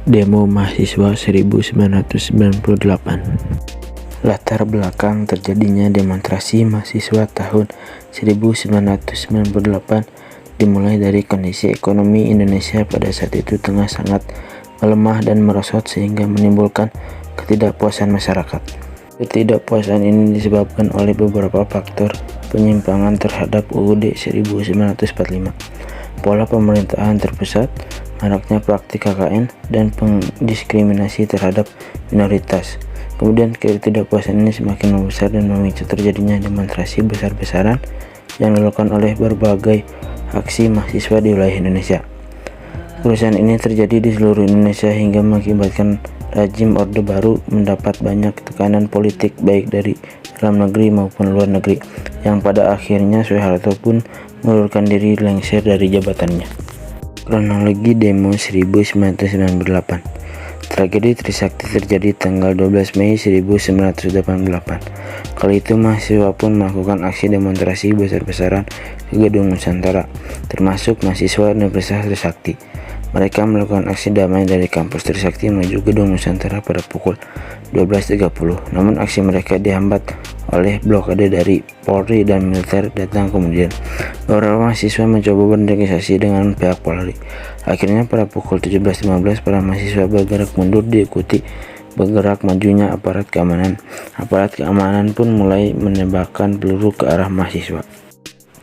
Demo mahasiswa 1998. Latar belakang terjadinya demonstrasi mahasiswa tahun 1998 dimulai dari kondisi ekonomi Indonesia pada saat itu tengah sangat melemah dan merosot sehingga menimbulkan ketidakpuasan masyarakat. Ketidakpuasan ini disebabkan oleh beberapa faktor penyimpangan terhadap UUD 1945, pola pemerintahan terpusat, maraknya praktik KKN, dan pendiskriminasi terhadap minoritas. Kemudian ketidakpuasan ini semakin membesar dan memicu terjadinya demonstrasi besar-besaran yang dilakukan oleh berbagai aksi mahasiswa di wilayah Indonesia. Kerusuhan ini terjadi di seluruh Indonesia hingga mengakibatkan rezim Orde Baru mendapat banyak tekanan politik baik dari dalam negeri maupun luar negeri, yang pada akhirnya Soeharto pun mengundurkan diri lengser dari jabatannya. Kronologi demo 1998. Tragedi Trisakti terjadi tanggal 12 Mei 1988. Kali itu mahasiswa pun melakukan aksi demonstrasi besar-besaran ke Gedung Nusantara, termasuk mahasiswa Universitas Trisakti. Mereka melakukan aksi damai dari kampus Trisakti menuju Gedung Nusantara pada pukul 12.30. Namun aksi mereka dihambat oleh blokade dari Polri dan militer datang kemudian. Beberapa mahasiswa mencoba bernegosiasi dengan pihak Polri. Akhirnya pada pukul 17.15 para mahasiswa bergerak mundur diikuti bergerak majunya aparat keamanan. Aparat keamanan pun mulai menembakkan peluru ke arah mahasiswa.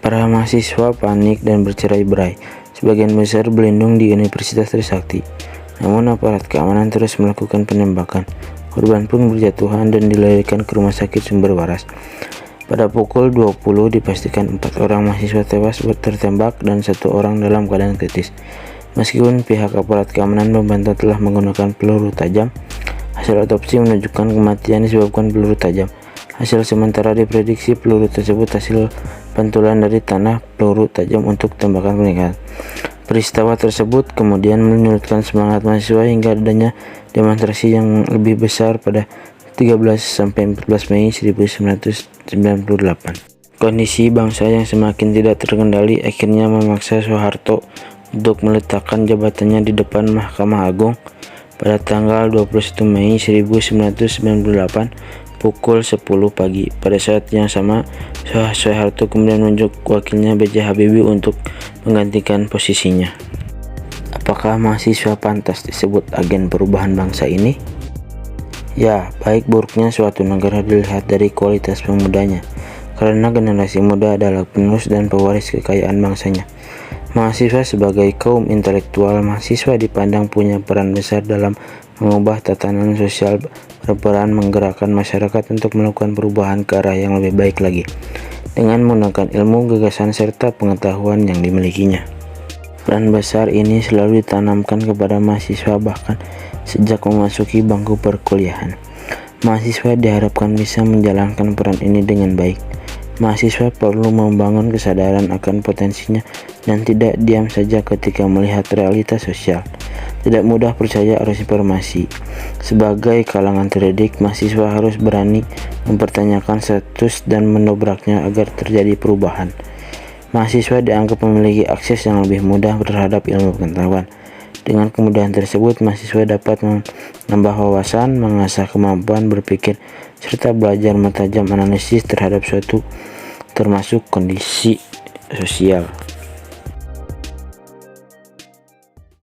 Para mahasiswa panik dan bercerai-berai. Sebagian besar berlindung di Universitas Trisakti. Namun aparat keamanan terus melakukan penembakan. Korban pun berjatuhan dan dilarikan ke rumah sakit Sumber Waras. Pada pukul 20 dipastikan 4 orang mahasiswa tewas tertembak dan 1 orang dalam keadaan kritis. Meskipun pihak aparat keamanan membantah telah menggunakan peluru tajam, hasil otopsi menunjukkan kematian disebabkan peluru tajam. Hasil sementara diprediksi peluru tersebut hasil pantulan dari tanah peluru tajam untuk tembakan peningkatan. Peristiwa tersebut kemudian menyurutkan semangat mahasiswa hingga adanya demonstrasi yang lebih besar pada 13-14 Mei 1998. Kondisi bangsa yang semakin tidak terkendali akhirnya memaksa Soeharto untuk meletakkan jabatannya di depan Mahkamah Agung pada tanggal 21 Mei 1998 pukul 10 pagi. Pada saat yang sama, Soeharto kemudian menunjuk wakilnya B.J. Habibie untuk menggantikan posisinya. Apakah mahasiswa pantas disebut agen perubahan bangsa ini? Ya, baik buruknya suatu negara dilihat dari kualitas pemudanya, karena generasi muda adalah penerus dan pewaris kekayaan bangsanya. Mahasiswa sebagai kaum intelektual, mahasiswa dipandang punya peran besar dalam mengubah tatanan sosial, berperan menggerakkan masyarakat untuk melakukan perubahan ke arah yang lebih baik lagi, dengan menggunakan ilmu, gagasan, serta pengetahuan yang dimilikinya. Peran besar ini selalu ditanamkan kepada mahasiswa bahkan sejak memasuki bangku perkuliahan. Mahasiswa diharapkan bisa menjalankan peran ini dengan baik. Mahasiswa perlu membangun kesadaran akan potensinya dan tidak diam saja ketika melihat realitas sosial. Tidak mudah percaya arus informasi. Sebagai kalangan terdidik, mahasiswa harus berani mempertanyakan status dan mendobraknya agar terjadi perubahan. Mahasiswa dianggap memiliki akses yang lebih mudah terhadap ilmu pengetahuan. Dengan kemudahan tersebut, mahasiswa dapat menambah wawasan, mengasah kemampuan berpikir, serta belajar mentajam analisis terhadap suatu termasuk kondisi sosial.